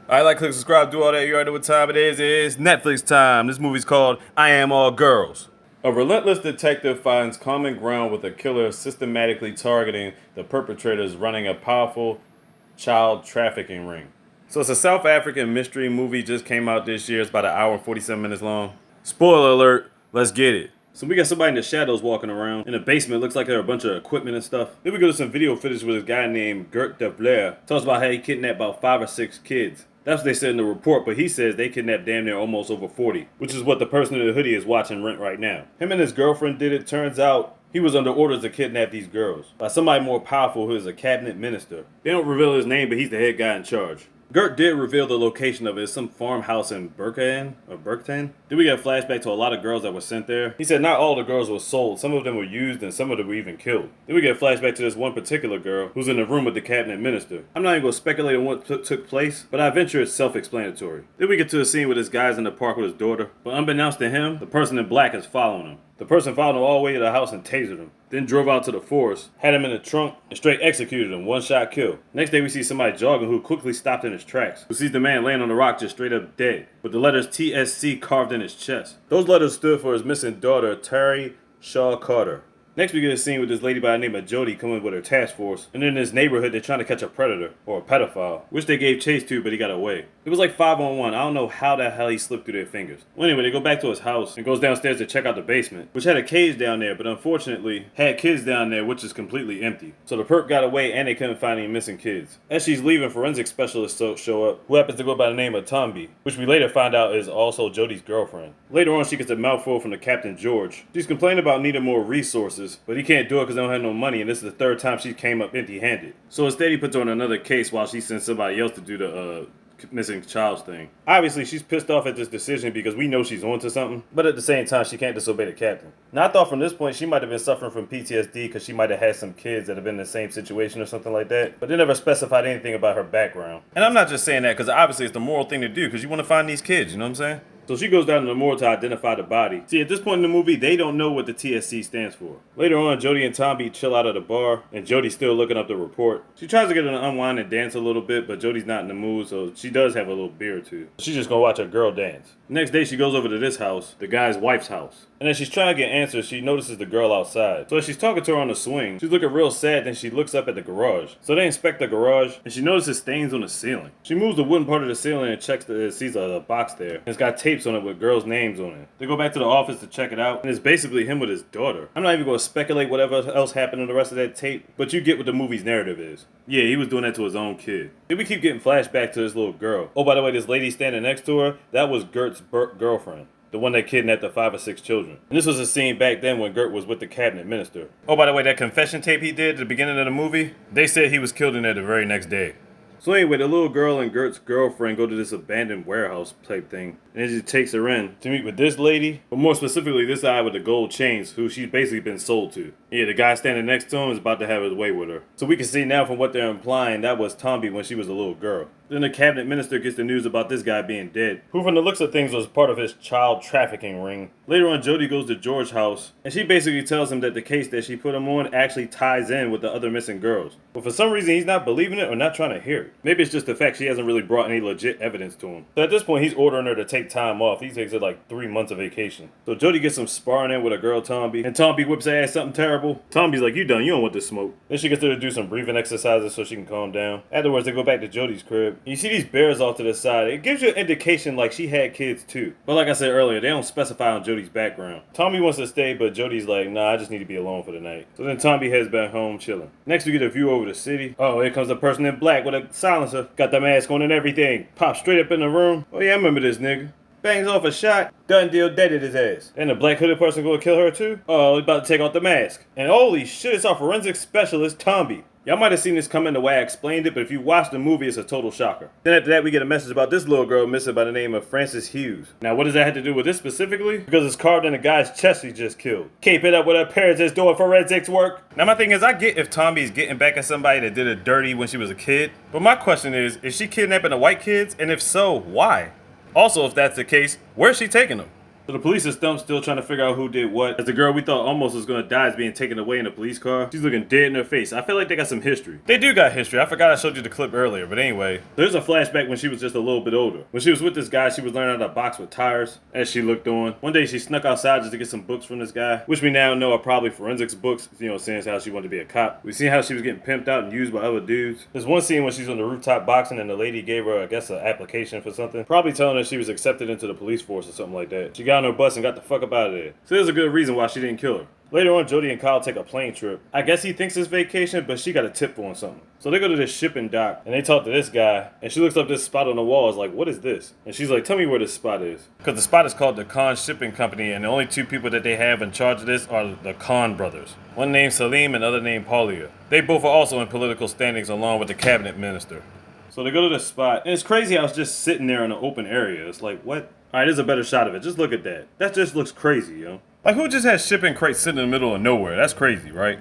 Alright, like, click, subscribe, do all that. You already know what time it is. It is Netflix time. This movie's called I Am All Girls. A relentless detective finds common ground with a killer systematically targeting the perpetrators running a powerful child trafficking ring. So it's a South African mystery movie, just came out this year. It's about an hour and 47 minutes long. Spoiler alert, let's get it. So we got somebody in the shadows walking around. In the basement, looks like there are a bunch of equipment and stuff. Then we go to some video footage with this guy named Gert de Blair. Talks about how he kidnapped about 5 or 6 kids. That's what they said in the report, but he says they kidnapped damn near almost over 40, which is what the person in the hoodie is watching right now. Him and his girlfriend did it. Turns out he was under orders to kidnap these girls by somebody more powerful who is a cabinet minister. They don't reveal his name, but he's the head guy in charge. Gert did reveal the location of it. It's some farmhouse in Berkane. Then we got a flashback to a lot of girls that were sent there. He said not all the girls were sold. Some of them were used and some of them were even killed. Then we get a flashback to this one particular girl who's in the room with the cabinet minister. I'm not even going to speculate on what took place, but I venture it's self-explanatory. Then we get to a scene where this guy's in the park with his daughter, but unbeknownst to him, the person in black is following him. The person followed him all the way to the house and tasered him. Then drove out to the forest, had him in the trunk, and straight executed him. One shot kill. Next day we see somebody jogging who quickly stopped in his tracks. Who sees the man laying on the rock just straight up dead, with the letters TSC carved in his chest. Those letters stood for his missing daughter, Terry Shaw Carter. Next we get a scene with this lady by the name of Jody coming with her task force, and in this neighborhood they're trying to catch a predator, or a pedophile, which they gave chase to but he got away. It was like 5-on-1, I don't know how the hell he slipped through their fingers. Well anyway, they go back to his house and goes downstairs to check out the basement, which had a cage down there but unfortunately had kids down there which is completely empty. So the perp got away and they couldn't find any missing kids. As she's leaving, forensic specialists show up, who happens to go by the name of Tombi, which we later find out is also Jody's girlfriend. Later on she gets a mouthful from the Captain George. She's complaining about needing more resources, but he can't do it because they don't have no money, and this is the 3rd time she came up empty-handed. So instead he puts her on another case while she sends somebody else to do the missing child's thing. Obviously she's pissed off at this decision because we know she's onto something, but at the same time she can't disobey the captain. Now I thought from this point she might have been suffering from PTSD because she might have had some kids that have been in the same situation or something like that, but they never specified anything about her background. And I'm not just saying that because obviously it's the moral thing to do because you want to find these kids, you know what I'm saying? So she goes down to the morgue to identify the body. See, at this point in the movie, they don't know what the TSC stands for. Later on, Jody and Tombi chill out at a bar, and Jody's still looking up the report. She tries to get her to unwind and dance a little bit, but Jody's not in the mood, so she does have a little beer or two. She's just gonna watch a girl dance. Next day, she goes over to this house, the guy's wife's house. And as she's trying to get answers, she notices the girl outside. So as she's talking to her on the swing, she's looking real sad, then she looks up at the garage. So they inspect the garage, and she notices stains on the ceiling. She moves the wooden part of the ceiling and checks sees a box there. And it's got tapes on it with girls' names on it. They go back to the office to check it out, and it's basically him with his daughter. I'm not even going to speculate whatever else happened in the rest of that tape, but you get what the movie's narrative is. Yeah, he was doing that to his own kid. Then we keep getting flashback to this little girl. Oh, by the way, this lady standing next to her, that was Gert's girlfriend. The one that kidnapped the 5 or 6 children. And this was a scene back then when Gert was with the cabinet minister. Oh, by the way, that confession tape he did at the beginning of the movie, they said he was killed in there the very next day. So anyway, the little girl and Gert's girlfriend go to this abandoned warehouse type thing. And then she takes her in to meet with this lady, but more specifically this guy with the gold chains, who she's basically been sold to. Yeah, the guy standing next to him is about to have his way with her. So we can see now from what they're implying, that was Tombi when she was a little girl. Then the cabinet minister gets the news about this guy being dead, who from the looks of things was part of his child trafficking ring. Later on, Jody goes to George's house, and she basically tells him that the case that she put him on actually ties in with the other missing girls. But for some reason, he's not believing it or not trying to hear it. Maybe it's just the fact she hasn't really brought any legit evidence to him. So at this point, he's ordering her to take time off. He takes her like 3 months of vacation. So Jody gets some sparring in with a girl, Tombi, and Tombi whips her ass something terrible. Tombi's like, "You done, you don't want this smoke." Then she gets her to do some breathing exercises so she can calm down. Afterwards, they go back to Jody's crib. You see these bears off to the side. It gives you an indication like she had kids too. But like I said earlier, they don't specify on Jody's background. Tombi wants to stay, but Jody's like, "Nah, I just need to be alone for the night." So then Tombi heads back home chilling. Next we get a view over the city. Oh, here comes the person in black with a silencer. Got the mask on and everything. Pop straight up in the room. Oh yeah, I remember this nigga. Bangs off a shot, done deal, deaded his ass. And the black hooded person gonna kill her too? Oh, he's about to take off the mask. And holy shit, it's our forensic specialist, Tombi. Y'all might have seen this coming the way I explained it, but if you watch the movie, it's a total shocker. Then after that, we get a message about this little girl missing by the name of Frances Hughes. Now, what does that have to do with this specifically? Because it's carved in the guy's chest he just killed. Keep it up with her parents that's doing forensics work. Now, my thing is, I get if Tombi's getting back at somebody that did her dirty when she was a kid, but my question is she kidnapping the white kids? And if so, why? Also, if that's the case, where's she taking them? So the police is stumped, still trying to figure out who did what. As the girl we thought almost was gonna die is being taken away in a police car. She's looking dead in her face. I feel like they got some history. They do got history. I forgot I showed you the clip earlier, but anyway. There's a flashback when she was just a little bit older. When she was with this guy, she was learning how to box with tires, as she looked on. One day she snuck outside just to get some books from this guy, which we now know are probably forensics books, you know, seeing how she wanted to be a cop. We see how she was getting pimped out and used by other dudes. There's one scene when she's on the rooftop boxing and the lady gave her, I guess, an application for something. Probably telling her she was accepted into the police force or something like that. She got on her bus and got the fuck up out of there. So there's a good reason why she didn't kill her. Later on, Jody and Kyle take a plane trip. I guess he thinks it's vacation, but she got a tip for him something. So they go to this shipping dock, and they talk to this guy, and she looks up this spot on the wall, is like, what is this? And she's like, tell me where this spot is. Because the spot is called the Khan Shipping Company, and the only two people that they have in charge of this are the Khan brothers. One named Salim and the other named Paulia. They both are also in political standings along with the cabinet minister. So they go to this spot, and it's crazy how it's just sitting there in an open area. It's like, what? Alright, there's a better shot of it. Just look at that. That just looks crazy, yo. Like, who just has shipping crates sitting in the middle of nowhere? That's crazy, right?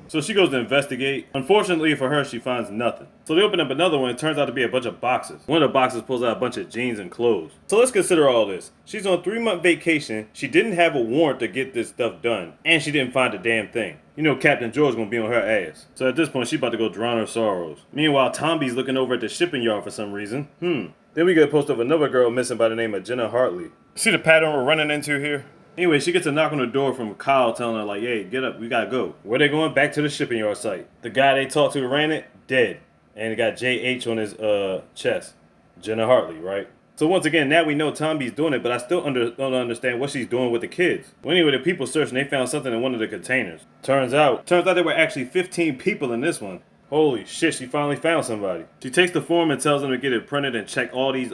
So she goes to investigate. Unfortunately for her, she finds nothing. So they open up another one. It turns out to be a bunch of boxes. One of the boxes pulls out a bunch of jeans and clothes. So let's consider all this. She's on a 3-month vacation. She didn't have a warrant to get this stuff done. And she didn't find a damn thing. You know Captain George gonna be on her ass. So at this point, she about to go drown her sorrows. Meanwhile, Tomby's looking over at the shipping yard for some reason. Then we get a post of another girl missing by the name of Jenna Hartley. See the pattern we're running into here? Anyway, she gets a knock on the door from Kyle telling her like, hey, get up, we gotta go. Where they going? Back to the shipping yard site. The guy they talked to ran it, dead. And he got JH on his chest. Jenna Hartley, right? So once again, now we know Tomby's doing it, but I still don't understand what she's doing with the kids. Well, anyway, the people searched and they found something in one of the containers. Turns out there were actually 15 people in this one. Holy shit, she finally found somebody. She takes the form and tells them to get it printed and check all these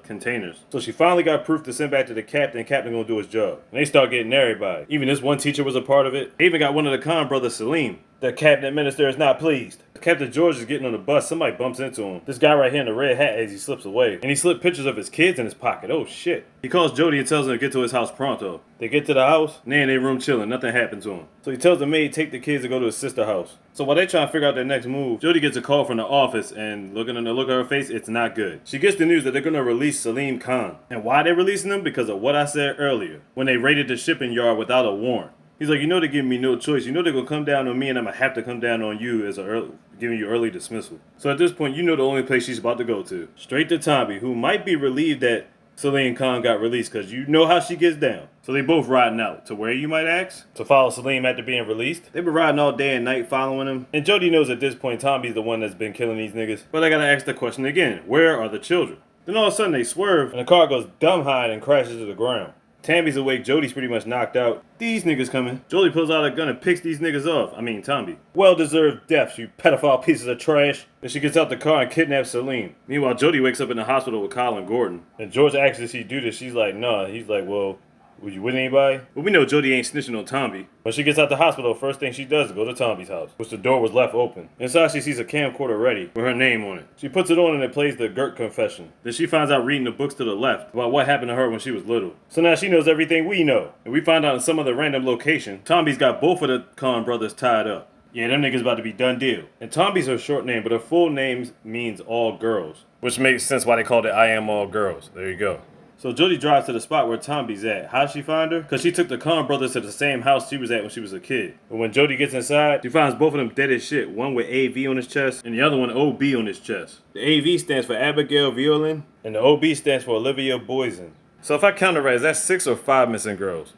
containers. So she finally got proof to send back to the captain. Captain gonna do his job. And they start getting everybody. Even this one teacher was a part of it. They even got one of the Khan brothers, Salim. The cabinet minister is not pleased. Captain George is getting on the bus. Somebody bumps into him. This guy right here in the red hat as he slips away. And he slipped pictures of his kids in his pocket. Oh shit. He calls Jody and tells him to get to his house pronto. They get to the house, and they in their room chilling. Nothing happened to him. So he tells the maid take the kids to go to his sister's house. So while they try to figure out their next move, Jody gets a call from the office, and looking at the look of her face, it's not good. She gets the news that they're going to release Salim Khan. And why they're releasing him? Because of what I said earlier, when they raided the shipping yard without a warrant. He's like, you know they're giving me no choice. You know they're going to come down on me and I'm going to have to come down on you as giving you early dismissal. So at this point, you know the only place she's about to go to. Straight to Tomby, who might be relieved that Salim Khan got released because you know how she gets down. So they both riding out. To where, you might ask? To follow Salim after being released? They've been riding all day and night following him. And Jody knows at this point Tomby's the one that's been killing these niggas. But I gotta ask the question again. Where are the children? Then all of a sudden they swerve and the car goes dumb high and crashes to the ground. Tammy's awake, Jody's pretty much knocked out. These niggas coming. Jody pulls out a gun and picks these niggas off. I mean, Tomby. Well-deserved deaths, you pedophile pieces of trash. Then she gets out the car and kidnaps Salim. Meanwhile, Jody wakes up in the hospital with Kyle and Gordon. And George asks if she do this. She's like, nah. He's like, well, would you with anybody? But we know Jody ain't snitching on Tomby. When she gets out the hospital, first thing she does is go to Tomby's house, which the door was left open. Inside, she sees a camcorder ready with her name on it. She puts it on and it plays the Gert confession. Then she finds out reading the books to the left about what happened to her when she was little. So now she knows everything we know. And we find out in some other random location, Tomby's got both of the Khan brothers tied up. Yeah, them niggas about to be done deal. And Tomby's her short name, but her full name means all girls. Which makes sense why they called it I Am All Girls. There you go. So Jody drives to the spot where Tomby's at. How'd she find her? Because she took the Khan brothers to the same house she was at when she was a kid. But when Jody gets inside, she finds both of them dead as shit. One with AV on his chest, and the other one OB on his chest. The AV stands for Abigail Violin, and the OB stands for Olivia Boysen. So if I count it right, is that 6 or 5 missing girls?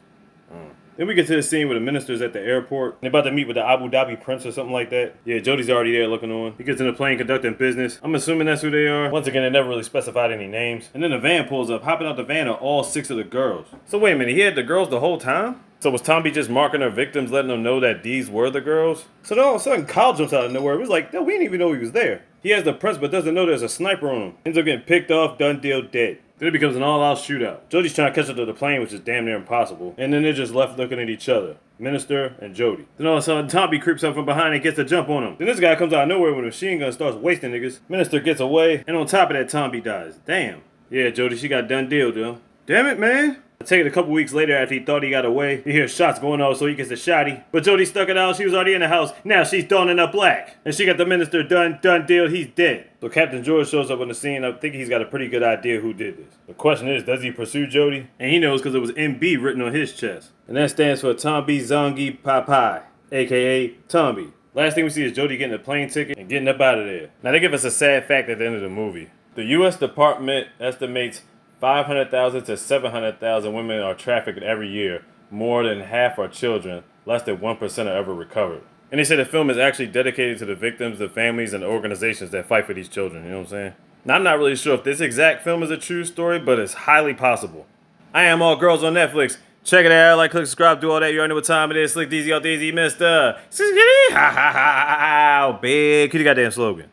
Then we get to the scene where the minister's at the airport. They're about to meet with the Abu Dhabi prince or something like that. Yeah, Jody's already there looking on. He gets in the plane conducting business. I'm assuming that's who they are. Once again, they never really specified any names. And then the van pulls up. Hopping out the van are all 6 of the girls. So wait a minute, he had the girls the whole time? So was Tomby just marking her victims, letting them know that these were the girls? So then all of a sudden, Kyle jumps out of nowhere. It was like, no, we didn't even know he was there. He has the prince, but doesn't know there's a sniper on him. Ends up getting picked off, done deal, dead. Then it becomes an all-out shootout. Jody's trying to catch up to the plane, which is damn near impossible. And then they're just left looking at each other. Minister and Jody. Then all of a sudden, Tomby creeps up from behind and gets a jump on him. Then this guy comes out of nowhere with a machine gun and starts wasting niggas. Minister gets away, and on top of that, Tomby dies. Damn. Yeah, Jody, she got done deal, though. Damn it, man. Take it a couple weeks later after he thought he got away. You hear shots going off, so he gets a shotty. But Jody stuck it out. She was already in the house. Now she's donning up black. And she got the minister done deal. He's dead. So Captain George shows up on the scene. I think he's got a pretty good idea who did this. The question is, does he pursue Jody? And he knows because it was MB written on his chest. And that stands for Tombi Zongi Papai, aka Tombi. Last thing we see is Jody getting a plane ticket and getting up out of there. Now they give us a sad fact at the end of the movie. The U.S. Department estimates 500,000 to 700,000 women are trafficked every year. More than half are children. Less than 1% are ever recovered. And they say the film is actually dedicated to the victims, the families, and the organizations that fight for these children. You know what I'm saying? Now, I'm not really sure if this exact film is a true story, but it's highly possible. I Am All Girls on Netflix. Check it out. Like, click, subscribe, do all that. You already know what time it is. Slick, Deezy, all Daisy, Mr. Ha ha ha ha. Big. Kitty goddamn slogan.